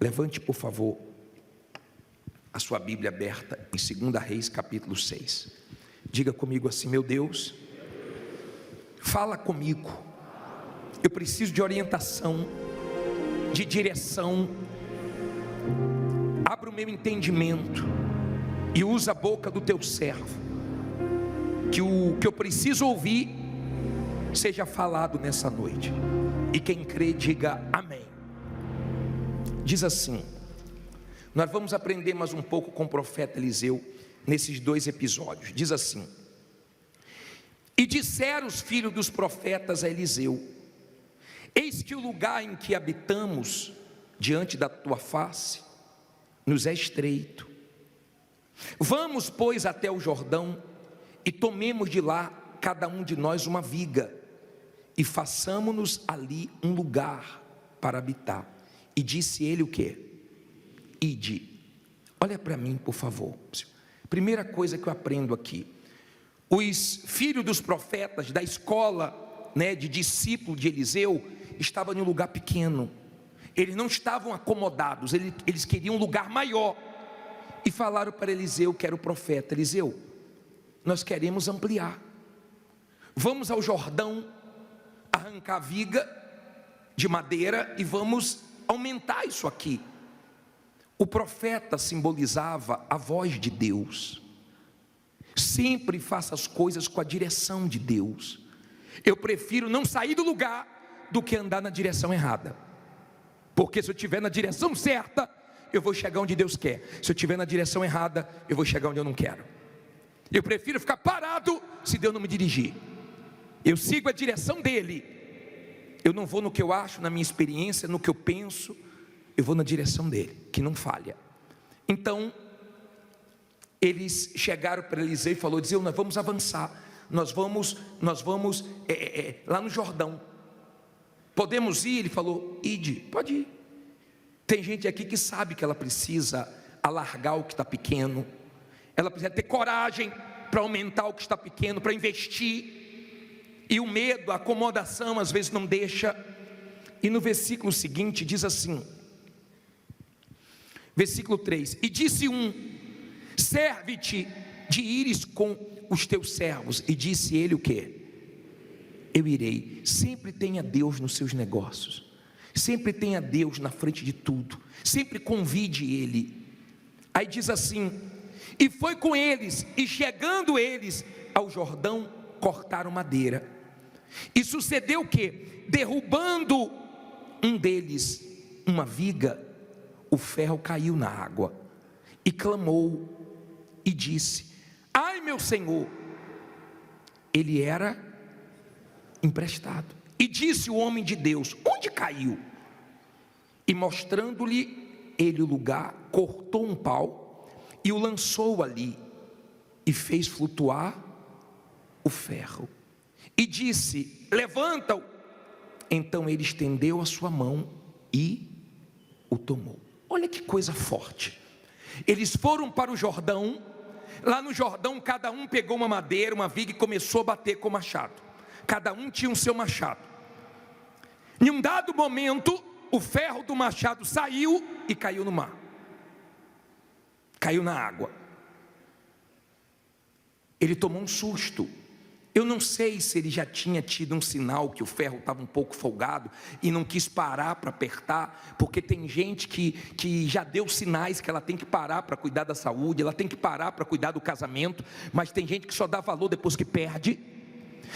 Levante, por favor, a sua Bíblia aberta em 2 Reis, capítulo 6. Diga comigo assim: meu Deus, fala comigo. Eu preciso de orientação, de direção. Abra o meu entendimento e usa a boca do teu servo, que o que eu preciso ouvir seja falado nessa noite. E quem crê, diga amém. Diz assim: nós vamos aprender mais um pouco com o profeta Eliseu nesses 2 episódios. Diz assim: e disseram os filhos dos profetas a Eliseu: eis que o lugar em que habitamos diante da tua face nos é estreito. Vamos, pois, até o Jordão e tomemos de lá cada um de nós uma viga e façamos-nos ali um lugar para habitar. E disse ele o quê? Ide. Olha para mim, por favor. Primeira coisa que eu aprendo aqui: os filhos dos profetas da escola, de discípulo de Eliseu, estavam em um lugar pequeno. Eles não estavam acomodados, eles queriam um lugar maior. E falaram para Eliseu, que era o profeta: Eliseu, nós queremos ampliar. Vamos ao Jordão, arrancar a viga de madeira e vamos aumentar isso aqui. O profeta simbolizava a voz de Deus. Sempre faça as coisas com a direção de Deus. Eu prefiro não sair do lugar do que andar na direção errada, porque se eu estiver na direção certa, eu vou chegar onde Deus quer. Se eu estiver na direção errada, eu vou chegar onde eu não quero. Eu prefiro ficar parado se Deus não me dirigir. Eu sigo a direção dele. Eu não vou no que eu acho, na minha experiência, no que eu penso. Eu vou na direção dele, que não falha. Então, eles chegaram para Eliseu e falou: Eliseu, nós vamos avançar. Nós vamos lá no Jordão. Podemos ir? Ele falou: ide, pode ir. Tem gente aqui que sabe que ela precisa alargar o que está pequeno. Ela precisa ter coragem para aumentar o que está pequeno, para investir. E o medo, a acomodação às vezes não deixa. E no versículo seguinte diz assim, versículo 3: e disse um: serve-te de ires com os teus servos. E disse ele o quê? Eu irei. Sempre tenha Deus nos seus negócios. Sempre tenha Deus na frente de tudo. Sempre convide Ele. Aí diz assim: e foi com eles, e chegando eles ao Jordão, cortaram madeira. E sucedeu que, derrubando um deles uma viga, o ferro caiu na água. E clamou e disse: ai, meu senhor! Ele era emprestado. E disse o homem de Deus: onde caiu? E mostrando-lhe ele o lugar, cortou um pau e o lançou ali, e fez flutuar o ferro. E disse: levanta-o. Então ele estendeu a sua mão e o tomou. Olha que coisa forte. Eles foram para o Jordão. Lá no Jordão, cada um pegou uma madeira, uma viga, e começou a bater com o machado. Cada um tinha o seu machado. Em um dado momento, o ferro do machado saiu e caiu no mar. Caiu na água. Ele tomou um susto. Eu não sei se ele já tinha tido um sinal que o ferro estava um pouco folgado e não quis parar para apertar, porque tem gente que já deu sinais que ela tem que parar para cuidar da saúde, ela tem que parar para cuidar do casamento, mas tem gente que só dá valor depois que perde.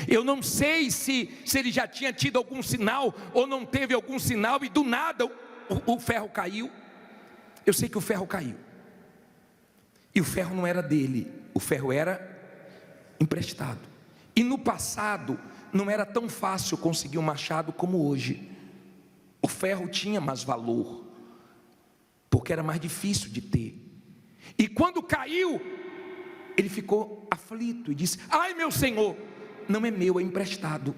Eu não sei se ele já tinha tido algum sinal ou não teve algum sinal e do nada o ferro caiu. Eu sei que o ferro caiu. E o ferro não era dele, o ferro era emprestado. E no passado não era tão fácil conseguir um machado como hoje. O ferro tinha mais valor, porque era mais difícil de ter. E quando caiu, ele ficou aflito e disse: ai, meu senhor! Não é meu, é emprestado.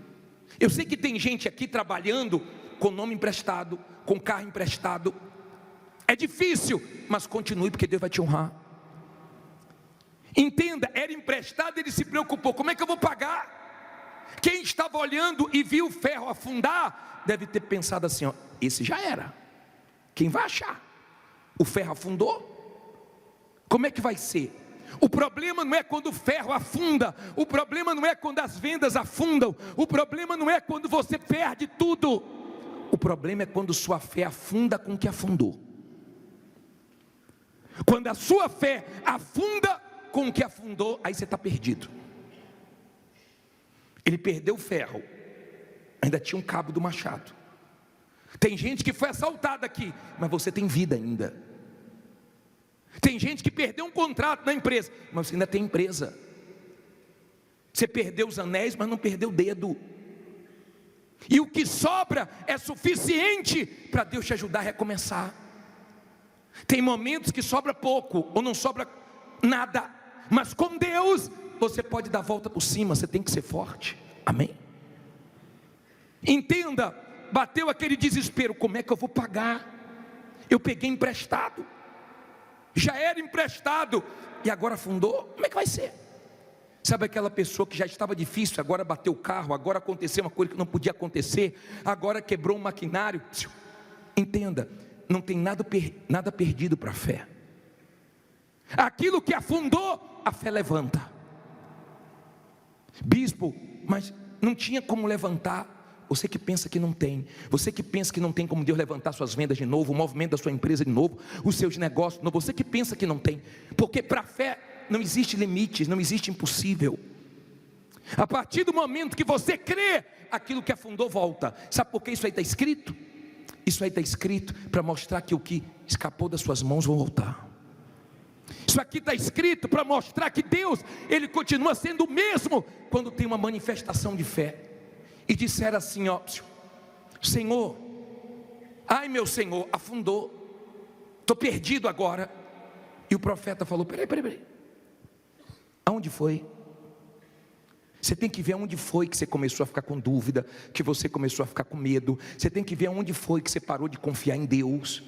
Eu sei que tem gente aqui trabalhando com nome emprestado, com carro emprestado. É difícil, mas continue, porque Deus vai te honrar. Entenda, era emprestado, ele se preocupou: como é que eu vou pagar? Quem estava olhando e viu o ferro afundar, deve ter pensado assim: ó, esse já era, quem vai achar? O ferro afundou? Como é que vai ser? O problema não é quando o ferro afunda, o problema não é quando as vendas afundam, o problema não é quando você perde tudo, o problema é quando sua fé afunda com o que afundou. Quando a sua fé afunda com o que afundou, aí você está perdido. Ele perdeu o ferro, ainda tinha um cabo do machado. Tem gente que foi assaltada aqui, mas você tem vida ainda. Tem gente que perdeu um contrato na empresa, mas você ainda tem empresa. Você perdeu os anéis, mas não perdeu o dedo. E o que sobra é suficiente para Deus te ajudar a recomeçar. Tem momentos que sobra pouco, ou não sobra nada, mas com Deus, você pode dar a volta por cima. Você tem que ser forte, amém? Entenda, bateu aquele desespero, como é que eu vou pagar? Eu peguei emprestado, já era emprestado, e agora afundou, como é que vai ser? Sabe aquela pessoa que já estava difícil, agora bateu o carro, agora aconteceu uma coisa que não podia acontecer, agora quebrou um maquinário. Entenda, não tem nada perdido para a fé. Aquilo que afundou, a fé levanta. Bispo, mas não tinha como levantar. Você que pensa que não tem, você que pensa que não tem como Deus levantar suas vendas de novo, o movimento da sua empresa de novo, os seus negócios de novo, você que pensa que não tem, porque para a fé não existe limites, não existe impossível. A partir do momento que você crê, aquilo que afundou volta. Sabe por que isso aí está escrito? Isso aí está escrito para mostrar que o que escapou das suas mãos vão voltar. Isso aqui está escrito para mostrar que Deus, Ele continua sendo o mesmo quando tem uma manifestação de fé. E disseram assim, ó, Senhor, ai meu Senhor, afundou, estou perdido agora. E o profeta falou, peraí, aonde foi? Você tem que ver aonde foi que você começou a ficar com dúvida, que você começou a ficar com medo. Você tem que ver aonde foi que você parou de confiar em Deus.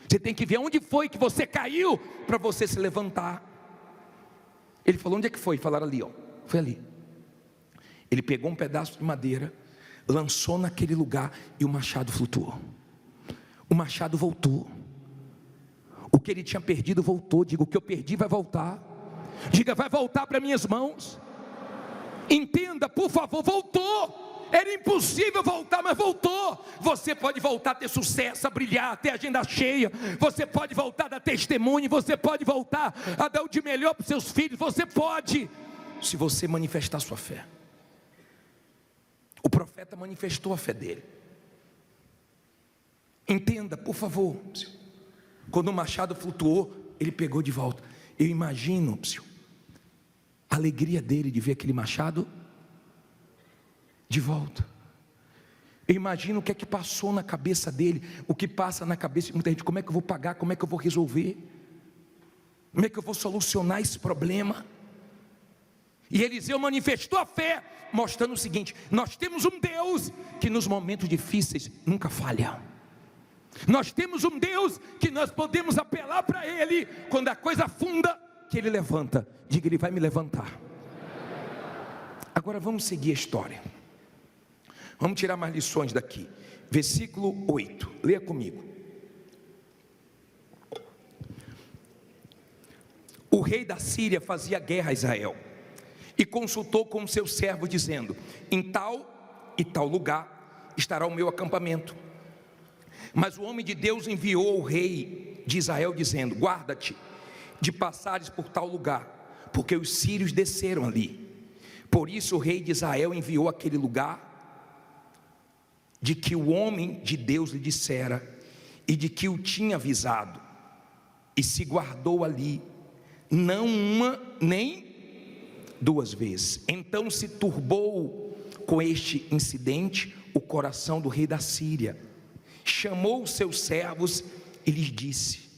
Você tem que ver aonde foi que você caiu para você se levantar. Ele falou, onde é que foi? Falaram ali, ó, foi ali. Ele pegou um pedaço de madeira, lançou naquele lugar e o machado flutuou. O machado voltou. O que ele tinha perdido voltou. Diga, o que eu perdi vai voltar. Diga, vai voltar para minhas mãos. Entenda, por favor, voltou. Era impossível voltar, mas voltou. Você pode voltar a ter sucesso, a brilhar, a ter agenda cheia. Você pode voltar a dar testemunho. Você pode voltar a dar o de melhor para os seus filhos. Você pode, se você manifestar sua fé. O profeta manifestou a fé dele. Entenda, por favor. Quando o machado flutuou, ele pegou de volta. Eu imagino a alegria dele de ver aquele machado de volta. Eu imagino o que é que passou na cabeça dele, o que passa na cabeça de muita gente. Como é que eu vou pagar? Como é que eu vou resolver? Como é que eu vou solucionar esse problema? E Eliseu manifestou a fé, mostrando o seguinte: nós temos um Deus que nos momentos difíceis nunca falha. Nós temos um Deus que nós podemos apelar para Ele, quando a coisa afunda, que Ele levanta. Diga, Ele vai me levantar. Agora vamos seguir a história. Vamos tirar mais lições daqui. Versículo 8, leia comigo. O rei da Síria fazia guerra a Israel e consultou com seus servos, dizendo: em tal e tal lugar estará o meu acampamento. Mas o homem de Deus enviou ao rei de Israel, dizendo: guarda-te de passares por tal lugar, porque os sírios desceram ali. Por isso o rei de Israel enviou àquele lugar de que o homem de Deus lhe dissera, e de que o tinha avisado, e se guardou ali, não uma nem duas vezes. Então se turbou com este incidente o coração do rei da Síria. Chamou os seus servos e lhes disse: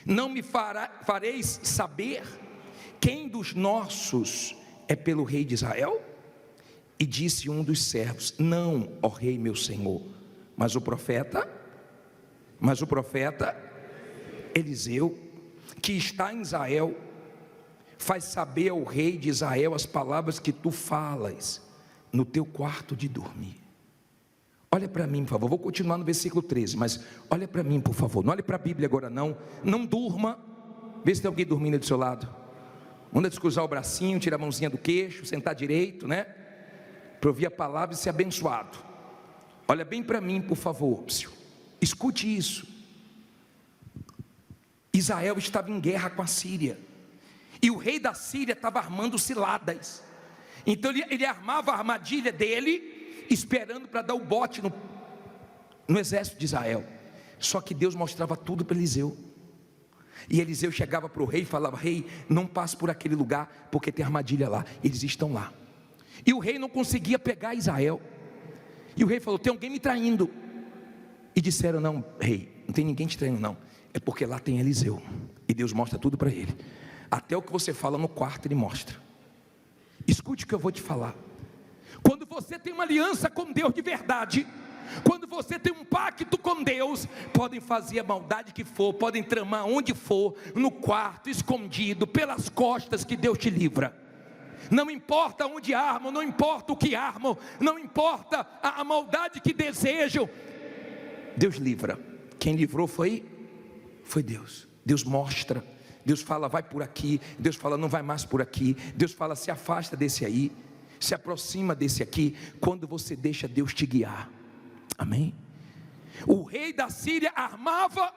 não me fareis saber quem dos nossos é pelo rei de Israel? E disse um dos servos: não, ó rei meu senhor. Mas o profeta Eliseu, que está em Israel, faz saber ao rei de Israel as palavras que tu falas no teu quarto de dormir. Olha para mim, por favor. Vou continuar no versículo 13, mas olha para mim, por favor. Não olhe para a Bíblia agora não. Não durma. Vê se tem alguém dormindo do seu lado. Manda descruzar o bracinho, tira a mãozinha do queixo, sentar direito, né? Para ouvir a palavra e ser abençoado. Olha bem para mim, por favor. Escute isso. Israel estava em guerra com a Síria. E o rei da Síria estava armando ciladas. Então ele armava a armadilha dele, esperando para dar o bote no exército de Israel. Só que Deus mostrava tudo para Eliseu. E Eliseu chegava para o rei e falava: rei, não passe por aquele lugar, porque tem armadilha lá, eles estão lá. E o rei não conseguia pegar Israel. E o rei falou: tem alguém me traindo. E disseram: não, rei, não tem ninguém te traindo não, é porque lá tem Eliseu. E Deus mostra tudo para ele. Até o que você fala no quarto ele mostra. Escute o que eu vou te falar. Quando você tem uma aliança com Deus de verdade, quando você tem um pacto com Deus, podem fazer a maldade que for, podem tramar onde for, no quarto, escondido, pelas costas, que Deus te livra. Não importa onde armam, não importa o que armam, não importa a maldade que desejam, Deus livra. Quem livrou foi Deus. Deus mostra, Deus fala: vai por aqui. Deus fala: não vai mais por aqui. Deus fala: se afasta desse aí, se aproxima desse aqui. Quando você deixa Deus te guiar. Amém? O rei da Síria armava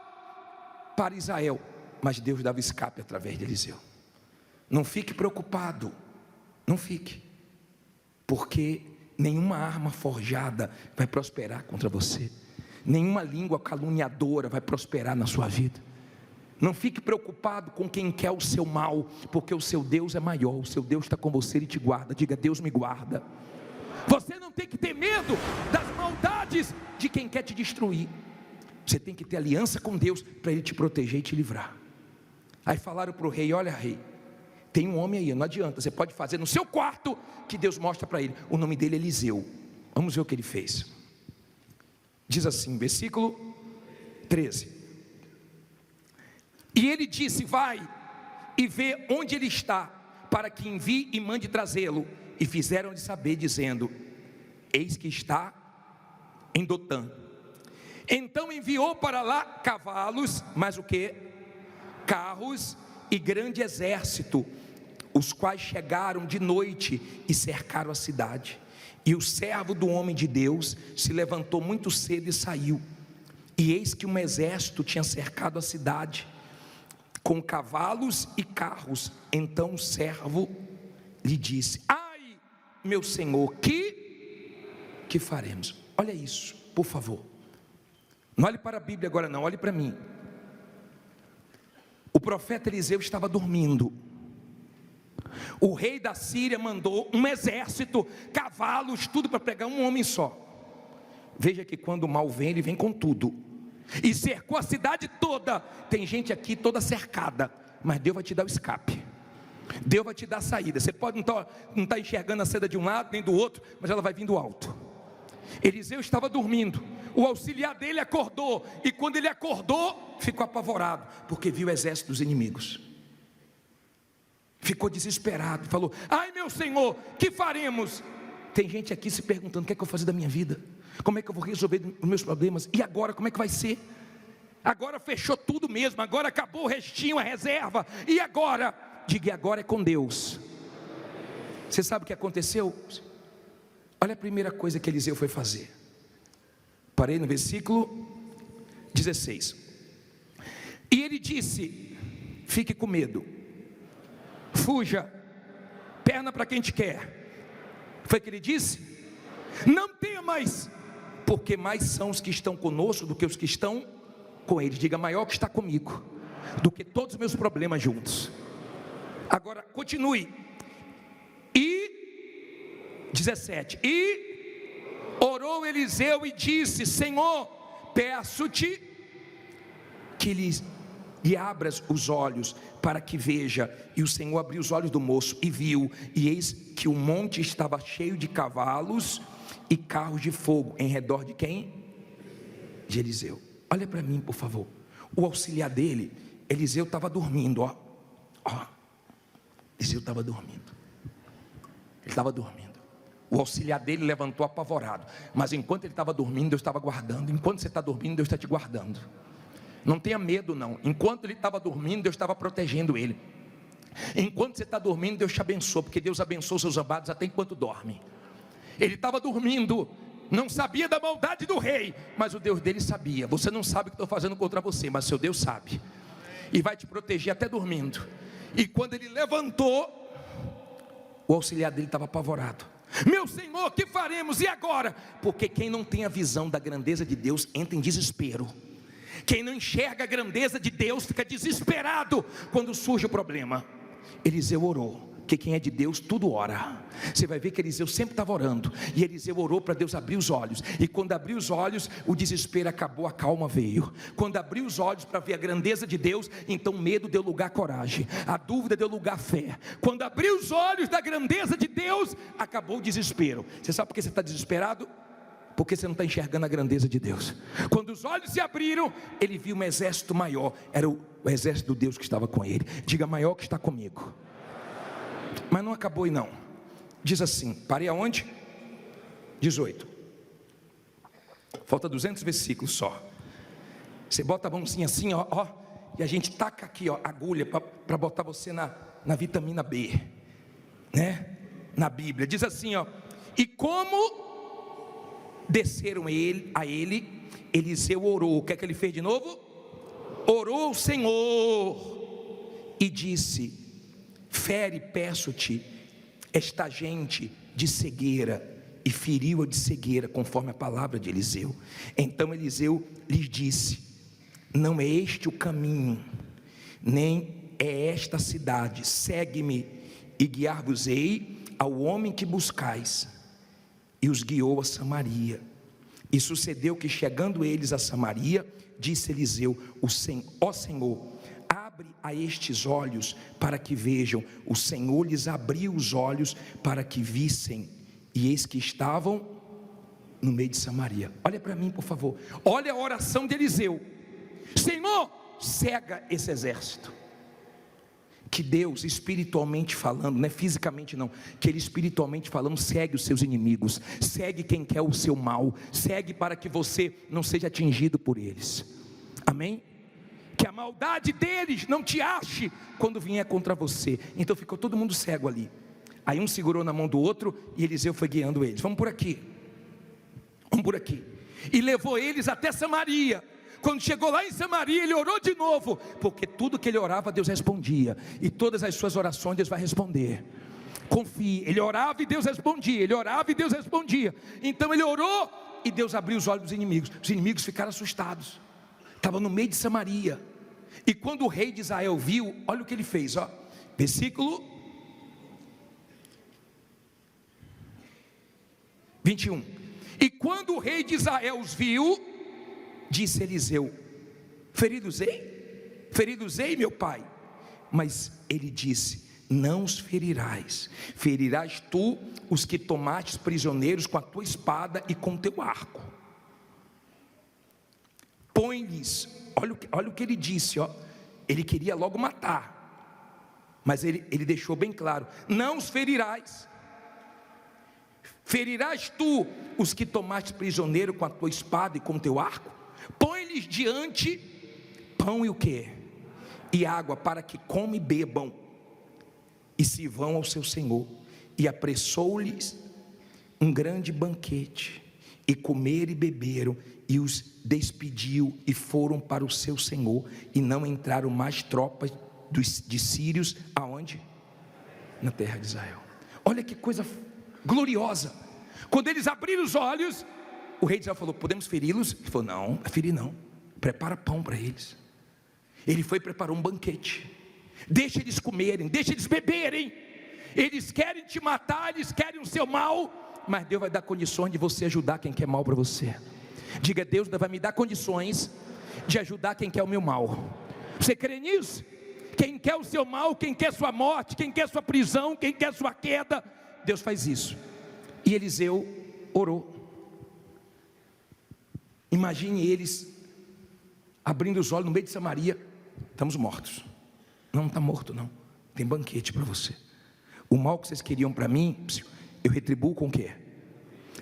para Israel, mas Deus dava escape através de Eliseu. Não fique preocupado, não fique, porque nenhuma arma forjada vai prosperar contra você, nenhuma língua caluniadora vai prosperar na sua vida. Não fique preocupado com quem quer o seu mal, porque o seu Deus é maior. O seu Deus está com você e te guarda. Diga: Deus me guarda. Você não tem que ter medo das maldades de quem quer te destruir. Você tem que ter aliança com Deus para Ele te proteger e te livrar. Aí falaram para o rei: olha, rei, tem um homem aí, não adianta, você pode fazer no seu quarto, que Deus mostra para ele. O nome dele é Eliseu. Vamos ver o que ele fez. Diz assim, versículo 13: e ele disse: vai e vê onde ele está, para que envie e mande trazê-lo. E fizeram-lhe saber, dizendo: eis que está em Dotã. Então enviou para lá cavalos, mas o que? Carros e grande exército, os quais chegaram de noite e cercaram a cidade. E o servo do homem de Deus se levantou muito cedo e saiu. E eis que um exército tinha cercado a cidade, com cavalos e carros. Então o servo lhe disse: ai, meu senhor, que faremos? Olha isso, por favor. Não olhe para a Bíblia agora não, olhe para mim. O profeta Eliseu estava dormindo. O rei da Síria mandou um exército, cavalos, tudo para pegar um homem só. Veja que quando o mal vem, ele vem com tudo. E cercou a cidade toda. Tem gente aqui toda cercada, mas Deus vai te dar o escape. Deus vai te dar a saída. Você pode não estar enxergando a seda de um lado nem do outro, mas ela vai vir do alto. Eliseu estava dormindo. O auxiliar dele acordou. E quando ele acordou, ficou apavorado, porque viu o exército dos inimigos. Ficou desesperado, falou: ai, meu senhor, que faremos? Tem gente aqui se perguntando: o que é que eu vou fazer da minha vida? Como é que eu vou resolver os meus problemas? E agora, como é que vai ser? Agora fechou tudo mesmo, agora acabou o restinho, a reserva. E agora? Diga: agora é com Deus. Você sabe o que aconteceu? Olha a primeira coisa que Eliseu foi fazer. Parei no versículo 16. E ele disse: fique com medo, fuja, perna para quem te quer. Foi o que ele disse? Não temas, porque mais são os que estão conosco do que os que estão com eles. Diga: maior que está comigo do que todos os meus problemas juntos. Agora continue. E 17: e orou Eliseu e disse: Senhor, peço-te que lhe abras os olhos para que veja. E o Senhor abriu os olhos do moço e viu, e eis que o monte estava cheio de cavalos e carros de fogo em redor de quem? De Eliseu. Olha para mim, por favor. O auxiliar dele, Eliseu, estava dormindo, ó. Eliseu estava dormindo. Ele estava dormindo. O auxiliar dele levantou apavorado. Mas enquanto ele estava dormindo, Deus estava guardando. Enquanto você está dormindo, Deus está te guardando. Não tenha medo não. Enquanto ele estava dormindo, Deus estava protegendo ele. Enquanto você está dormindo, Deus te abençoa, porque Deus abençoa os seus amados até enquanto dorme. Ele estava dormindo, não sabia da maldade do rei, mas o Deus dele sabia. Você não sabe o que estou fazendo contra você, mas seu Deus sabe, e vai te proteger até dormindo. E quando ele levantou, o auxiliar dele estava apavorado. Meu Senhor, que faremos? E agora? Porque quem não tem a visão da grandeza de Deus entra em desespero. Quem não enxerga a grandeza de Deus fica desesperado quando surge o problema. Eliseu orou, porque quem é de Deus tudo ora. Você vai ver que Eliseu sempre estava orando, e Eliseu orou para Deus abrir os olhos. E quando abriu os olhos, o desespero acabou, a calma veio. Quando abriu os olhos para ver a grandeza de Deus, então medo deu lugar à coragem, a dúvida deu lugar à fé. Quando abriu os olhos da grandeza de Deus, acabou o desespero. Você sabe por que você está desesperado? Porque você não está enxergando a grandeza de Deus. Quando os olhos se abriram, ele viu um exército maior. Era o exército do Deus que estava com ele. Diga: maior que está comigo. Mas não acabou aí não. Diz assim, parei aonde? 18. Falta 200 versículos só. Você bota a mãozinha assim, ó, e a gente taca aqui, ó, agulha para botar você na vitamina B, né? Na Bíblia. Diz assim, ó: e como desceram a ele, Eliseu orou. O que é que ele fez de novo? Orou ao Senhor e disse: fere, peço-te, esta gente de cegueira. E feriu-a de cegueira, conforme a palavra de Eliseu. Então Eliseu lhes disse: não é este o caminho, nem é esta a cidade. Segue-me e guiar-vos-ei ao homem que buscais. E os guiou a Samaria. E sucedeu que, chegando eles a Samaria, disse Eliseu: ó Senhor, abre a estes olhos para que vejam. O Senhor lhes abriu os olhos para que vissem, e eis que estavam no meio de Samaria. Olha para mim, por favor. Olha a oração de Eliseu: Senhor, cega esse exército. Que Deus, espiritualmente falando, não é fisicamente não, que Ele espiritualmente falando segue os seus inimigos, segue quem quer o seu mal, segue para que você não seja atingido por eles. Amém? Que a maldade deles não te ache quando vier contra você. Então ficou todo mundo cego ali. Aí um segurou na mão do outro e Eliseu foi guiando eles. Vamos por aqui, vamos por aqui. E levou eles até Samaria. Quando chegou lá em Samaria, ele orou de novo, porque tudo que ele orava, Deus respondia. E todas as suas orações, Deus vai responder. Confie. Ele orava e Deus respondia. Ele orava e Deus respondia. Então ele orou e Deus abriu os olhos dos inimigos. Os inimigos ficaram assustados. Estavam no meio de Samaria. E quando o rei de Israel viu, olha o que ele fez, ó. Versículo 21. E quando o rei de Israel os viu, disse Eliseu: feri-los-ei, meu pai. Mas ele disse: não os ferirás, ferirás tu os que tomastes prisioneiros com a tua espada e com o teu arco. Põe-lhes, olha o que ele disse, ó. Ele queria logo matar, mas ele deixou bem claro: não os ferirás. Ferirás tu os que tomaste prisioneiro com a tua espada e com o teu arco. Põe-lhes diante pão e o quê? E água, para que comam e bebam, e se vão ao seu senhor. E apressou-lhes um grande banquete, e comeram e beberam, e os despediu, e foram para o seu senhor. E não entraram mais tropas de sírios, aonde? Na terra de Israel. Olha que coisa gloriosa. Quando eles abriram os olhos, o rei de Israel falou: podemos feri-los? Ele falou: não, ferir não, prepara pão para eles. Ele foi e preparou um banquete. Deixa eles comerem, deixa eles beberem. Eles querem te matar, eles querem o seu mal, mas Deus vai dar condições de você ajudar quem quer mal para você. Diga: Deus vai me dar condições de ajudar quem quer o meu mal. Você crê nisso? Quem quer o seu mal, quem quer sua morte, quem quer sua prisão, quem quer sua queda, Deus faz isso. E Eliseu orou. Imagine eles abrindo os olhos no meio de Samaria: estamos mortos. Não está morto não, tem banquete para você. O mal que vocês queriam para mim, eu retribuo com o quê?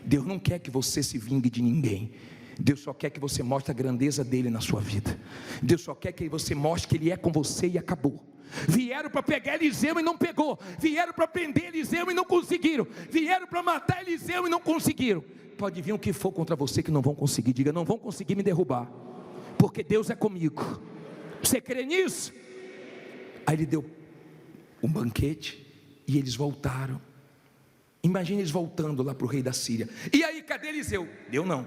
Deus não quer que você se vingue de ninguém. Deus só quer que você mostre a grandeza dele na sua vida. Deus só quer que você mostre que ele é com você e acabou. Vieram para pegar Eliseu e não pegou. Vieram para prender Eliseu e não conseguiram. Vieram para matar Eliseu e não conseguiram. Pode vir o que for contra você que não vão conseguir. Diga, não vão conseguir me derrubar, porque Deus é comigo. Você crê nisso? Aí ele deu um banquete e eles voltaram. Imagina eles voltando lá para o rei da Síria. E aí, cadê Eliseu? Deu não.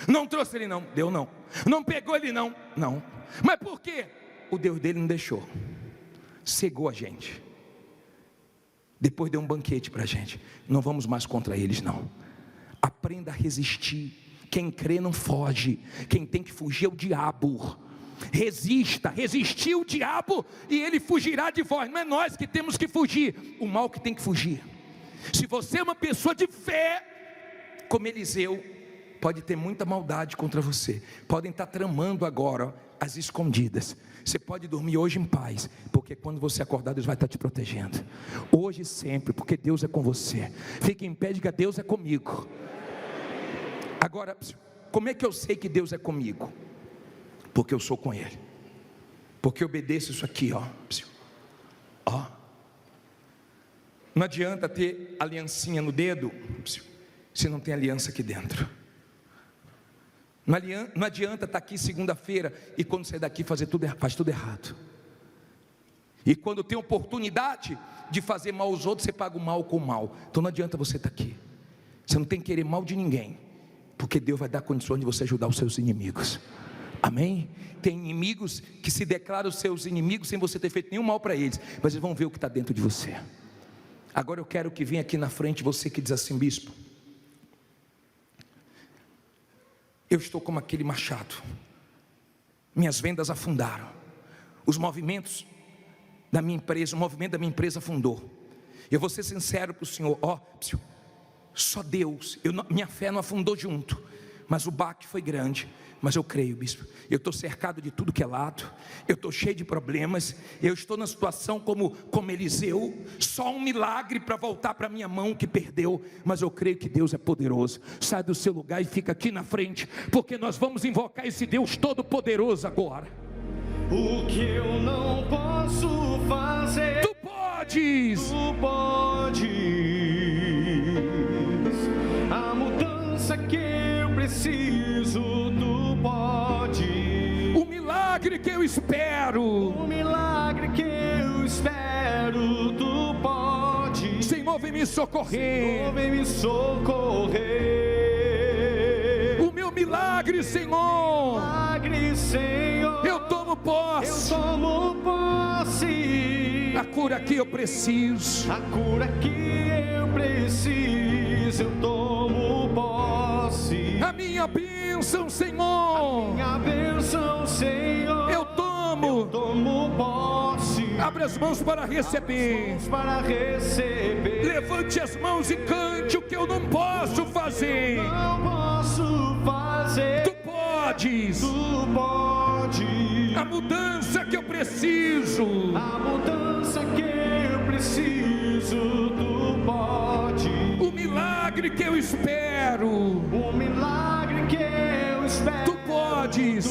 Não trouxe ele não? Deu não. Não pegou ele não? Não. Mas por quê? O Deus dele não deixou. Cegou a gente. Depois deu um banquete para a gente. Não vamos mais contra eles não. Aprenda a resistir. Quem crê não foge. Quem tem que fugir é o diabo. Resista, resistiu o diabo e ele fugirá de vós. Não é nós que temos que fugir, o mal que tem que fugir. Se você é uma pessoa de fé, como Eliseu, pode ter muita maldade contra você. Podem estar tramando agora, as escondidas. Você pode dormir hoje em paz, porque quando você acordar, Deus vai estar te protegendo. Hoje e sempre, porque Deus é com você. Fique em pé e diga, Deus é comigo. Agora, como é que eu sei que Deus é comigo? Porque eu sou com Ele. Porque eu obedeço isso aqui, ó. Ó. Não adianta ter aliancinha no dedo se não tem aliança aqui dentro. Não adianta estar aqui segunda-feira e quando sair daqui faz tudo errado. E quando tem oportunidade de fazer mal aos outros, você paga o mal com o mal. Então não adianta você estar aqui. Você não tem que querer mal de ninguém, porque Deus vai dar condições de você ajudar os seus inimigos. Amém? Tem inimigos que se declaram seus inimigos sem você ter feito nenhum mal para eles, mas eles vão ver o que está dentro de você. Agora eu quero que venha aqui na frente você que diz assim, bispo, eu estou como aquele machado, minhas vendas afundaram, os movimentos da minha empresa, o movimento da minha empresa afundou. Eu vou ser sincero para o senhor, só Deus, minha fé não afundou junto, mas o baque foi grande. Mas eu creio, bispo, eu estou cercado de tudo que é lado, eu estou cheio de problemas, eu estou na situação como Eliseu, só um milagre para voltar para a minha mão que perdeu, mas eu creio que Deus é poderoso. Sai do seu lugar e fica aqui na frente, porque nós vamos invocar esse Deus todo poderoso agora. O que eu não posso fazer, tu podes, a mudança que eu preciso, tu pode. O milagre que eu espero, tu pode. Senhor, vem me socorrer. O meu milagre, Senhor, eu tomo posse. A cura que eu preciso, eu tomo posse. A minha bênção, Senhor, eu tomo posse. Abre as mãos para receber. Levante as mãos e cante o que eu não posso fazer. Tu podes. A mudança que eu preciso, tu pode. O milagre que eu espero, tu podes.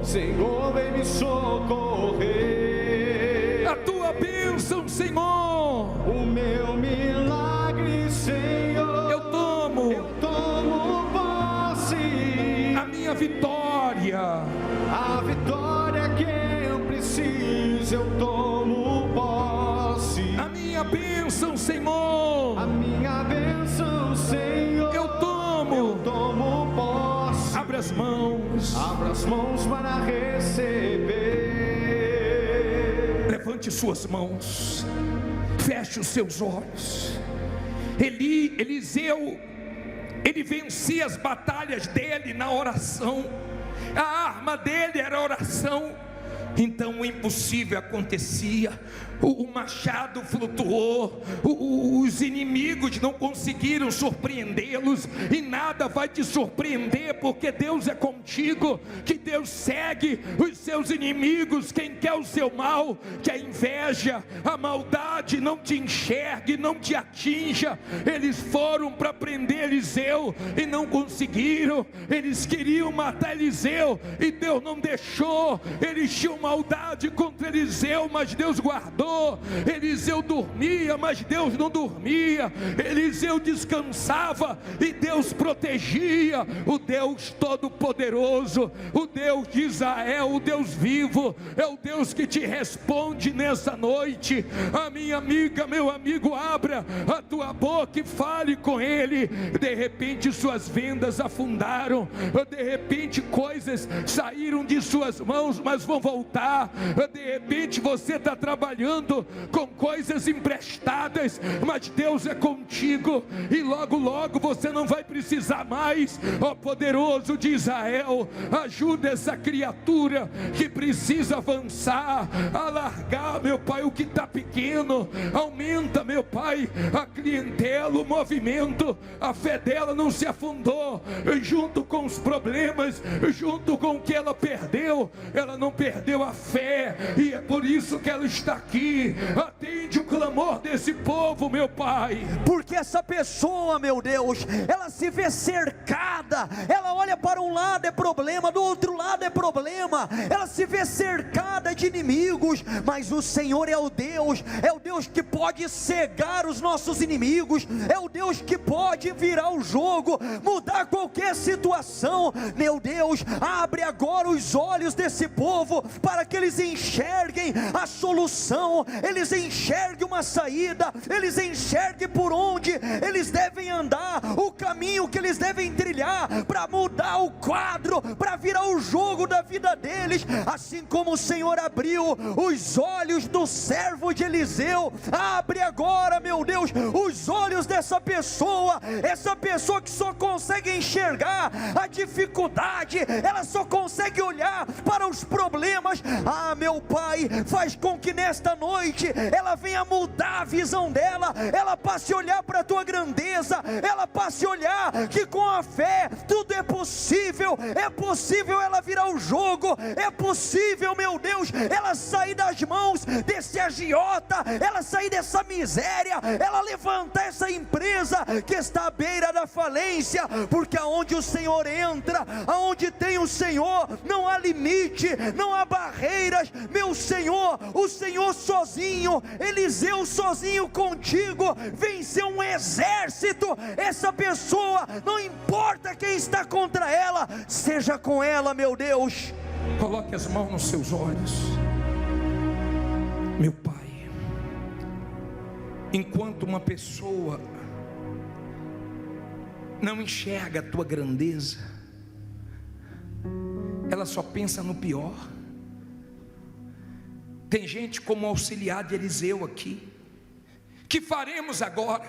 Senhor, vem me socorrer. A tua bênção, Senhor, o meu milagre, Senhor, eu tomo posse. A minha vitória, a vitória que eu preciso, eu tomo posse. A minha bênção, Senhor, eu tomo posse. Abra as mãos para receber. Levante suas mãos, feche os seus olhos. Eliseu, ele vencia as batalhas dele na oração. A arma dele era a oração. Então o impossível acontecia, o machado flutuou, os inimigos não conseguiram surpreendê-los, e nada vai te surpreender, porque Deus é contigo, que Deus segue os seus inimigos. Quem quer o seu mal, que a inveja, a maldade não te enxergue, não te atinja. Eles foram para prender Eliseu e não conseguiram, eles queriam matar Eliseu e Deus não deixou. Eles tinham maldade contra Eliseu, mas Deus guardou. Eliseu dormia, mas Deus não dormia. Eliseu descansava e Deus protegia. O Deus Todo-Poderoso, o Deus de Israel, o Deus vivo, é o Deus que te responde nessa noite. A minha amiga, meu amigo, abra a tua boca e fale com Ele. De repente suas vendas afundaram, de repente coisas saíram de suas mãos, mas vão voltar. De repente você está trabalhando com coisas emprestadas, mas Deus é contigo, e logo logo você não vai precisar mais. Ó poderoso de Israel, ajuda essa criatura que precisa avançar, alargar, meu Pai, o que está pequeno. Aumenta, meu Pai, a clientela, o movimento. A fé dela não se afundou junto com os problemas, junto com o que ela perdeu. Ela não perdeu a fé, e é por isso que ela está aqui. Atende o clamor desse povo, meu Pai, porque essa pessoa, meu Deus, ela se vê cercada, ela olha para um lado é problema, do outro lado é problema, ela se vê cercada de inimigos, mas o Senhor é o Deus que pode cegar os nossos inimigos, é o Deus que pode virar o jogo, mudar qualquer situação. Meu Deus, abre agora os olhos desse povo, para que eles enxerguem a solução, eles enxerguem uma saída, eles enxerguem por onde eles devem andar, o caminho que eles devem trilhar, para mudar o quadro, para virar o jogo da vida deles. Assim como o Senhor abriu os olhos do servo de Eliseu, abre agora, meu Deus, os olhos dessa pessoa, essa pessoa que só consegue enxergar a dificuldade, ela só consegue olhar para os problemas. Ah, meu Pai, faz com que nesta noite ela venha mudar a visão dela, ela passe a olhar para a tua grandeza, ela passe a olhar que com a fé tudo é possível ela virar o jogo, é possível, meu Deus, ela sair das mãos desse agiota, ela sair dessa miséria, ela levantar essa empresa que está à beira da falência, porque aonde o Senhor entra, aonde tem o Senhor, não há limite, não há barreiras. Meu Senhor, o Senhor sozinho, Eliseu sozinho contigo, venceu um exército. Essa pessoa, não importa quem está contra ela, seja com ela, meu Deus. Coloque as mãos nos seus olhos. Meu Pai, enquanto uma pessoa não enxerga a tua grandeza, ela só pensa no pior. Tem gente como o auxiliar de Eliseu aqui. Que faremos agora?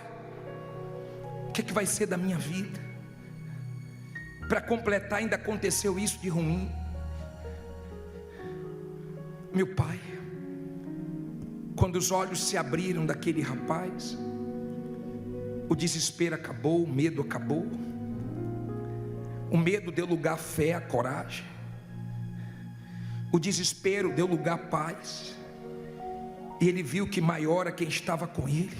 O que vai ser da minha vida? Para completar, ainda aconteceu isso de ruim. Meu Pai, quando os olhos se abriram daquele rapaz, o desespero acabou, o medo acabou. O medo deu lugar à fé, à coragem. O desespero deu lugar à paz. E ele viu que maior é quem estava com ele.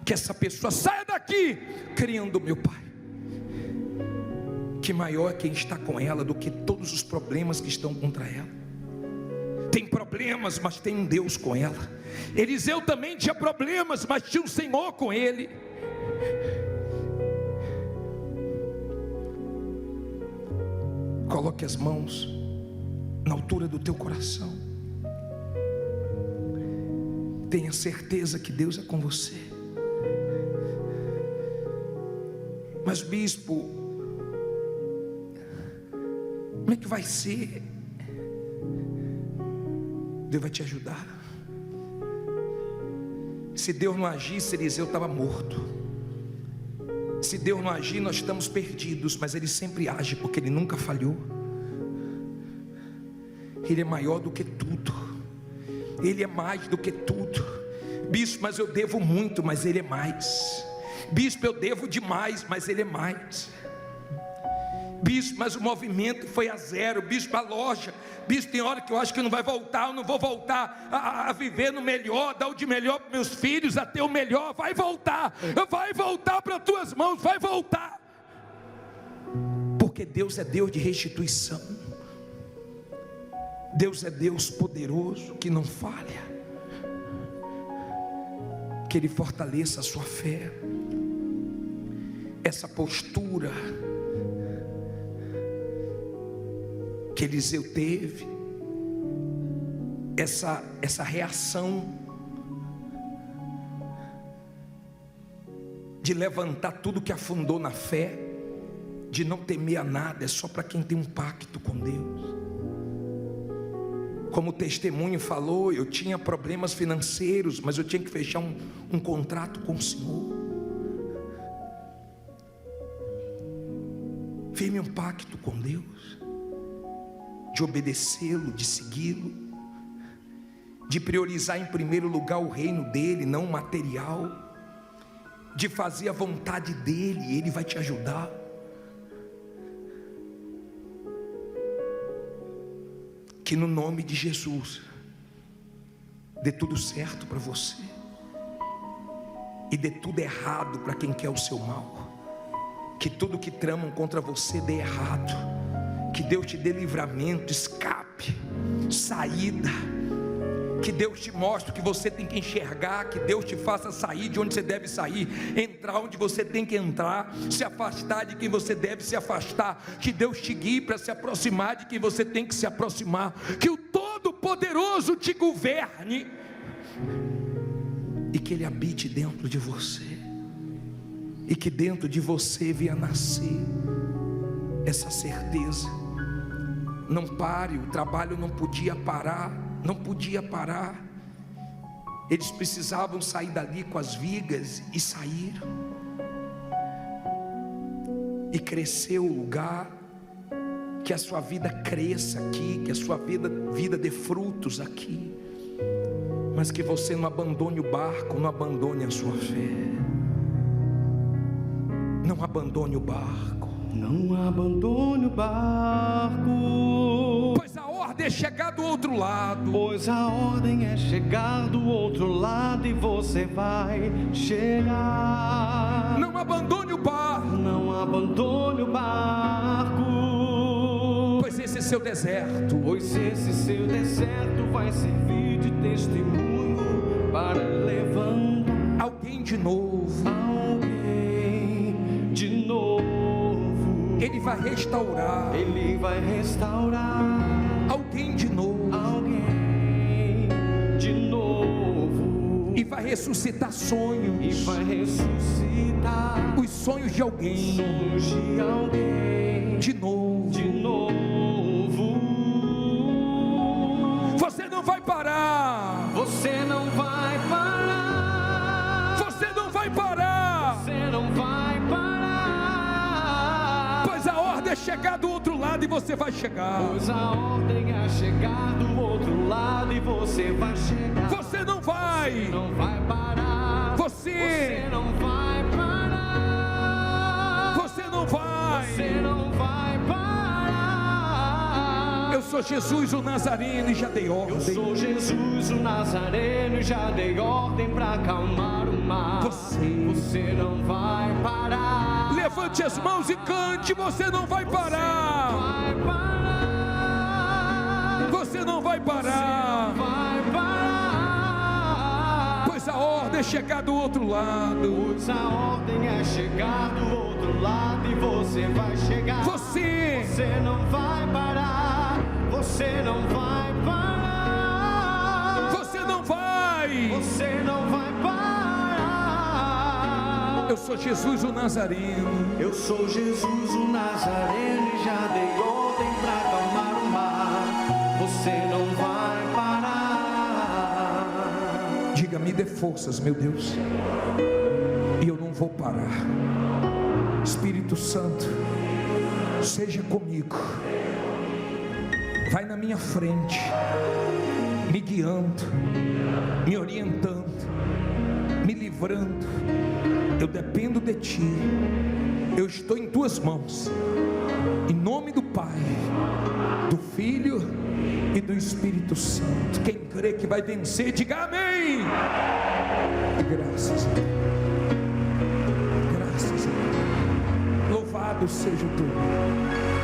Que essa pessoa saia daqui, crendo, meu Pai, que maior é quem está com ela do que todos os problemas que estão contra ela. Tem problemas, mas tem um Deus com ela. Eliseu também tinha problemas, mas tinha um Senhor com ele. Coloque as mãos na altura do teu coração. Tenha certeza que Deus é com você. Mas bispo, como é que vai ser? Deus vai te ajudar. Se Deus não agisse, Eliseu estava morto. Se Deus não agir, nós estamos perdidos. Mas Ele sempre age, porque Ele nunca falhou. Ele é maior do que tudo, Ele é mais do que tudo. Bispo, mas eu devo muito, mas Ele é mais. Bispo, eu devo demais, mas Ele é mais. Bispo, mas o movimento foi a zero. Bispo, a loja. Bispo, tem hora que eu acho que não vai voltar. Eu não vou voltar a viver no melhor, dar o de melhor para meus filhos, a ter o melhor. Vai voltar para as tuas mãos, vai voltar. Porque Deus é Deus de restituição. Deus é Deus poderoso, que não falha. Que Ele fortaleça a sua fé. Essa postura que Eliseu teve, essa reação de levantar tudo que afundou na fé, de não temer a nada, é só para quem tem um pacto com Deus. Como o testemunho falou, eu tinha problemas financeiros, mas eu tinha que fechar um contrato com o Senhor. Firme um pacto com Deus, de obedecê-lo, de segui-lo, de priorizar em primeiro lugar o reino dele, não o material, de fazer a vontade dele, e ele vai te ajudar. Que no nome de Jesus dê tudo certo para você e dê tudo errado para quem quer o seu mal. Que tudo que tramam contra você dê errado. Que Deus te dê livramento, escape, saída. Que Deus te mostre o que você tem que enxergar. Que Deus te faça sair de onde você deve sair, entrar onde você tem que entrar, se afastar de quem você deve se afastar. Que Deus te guie para se aproximar de quem você tem que se aproximar. Que o Todo-Poderoso te governe e que Ele habite dentro de você, e que dentro de você venha nascer essa certeza. Não pare, o trabalho não podia parar, não podia parar. Eles precisavam sair dali com as vigas, e saíram. E cresceu o lugar. Que a sua vida cresça aqui, que a sua vida dê frutos aqui. Mas que você não abandone o barco, não abandone a sua fé. Não abandone o barco. Não abandone o barco, pois a ordem é chegar do outro lado. Pois a ordem é chegar do outro lado e você vai chegar. Não abandone o barco. Não abandone o barco, pois esse seu deserto, pois esse seu deserto vai servir de testemunho para levantar alguém de novo. Alguém de novo. Ele vai restaurar. Ele vai restaurar alguém de novo. Alguém de novo. E vai ressuscitar sonhos. E vai ressuscitar os sonhos de alguém. Sonhos de alguém. De novo. De novo. Você não vai parar. Você não vai parar. Você não vai parar. Você não vai parar. Pois a ordem é chegar do outro lado e você vai chegar. Pois a ordem é chegar do outro lado e você vai chegar. Você não vai. Você não vai parar. Você não vai parar. Você não vai. Você não vai parar. Eu sou Jesus o Nazareno e já dei ordem. Eu sou Jesus o Nazareno e já dei ordem para acalmar o mar. Você não vai parar. Levante as mãos e cante. Você não vai parar. Você não vai parar. Você não vai parar. Pois a ordem é chegar do outro lado. Pois a ordem é chegar do outro lado e você vai chegar. Você não vai parar. Você não vai parar. Você não vai. Você não vai parar. Eu sou Jesus o Nazareno. Eu sou Jesus o Nazareno e já dei ordem para acalmar o mar. Você não vai parar. Diga, me dê forças, meu Deus, e eu não vou parar. Espírito Santo, seja comigo. vai na minha frente, me guiando, me orientando, me livrando. Eu dependo de Ti, eu estou em Tuas mãos, em nome do Pai, do Filho e do Espírito Santo. Quem crê que vai vencer, diga amém. E graças a Deus, graças a Deus, louvado seja o Teu nome.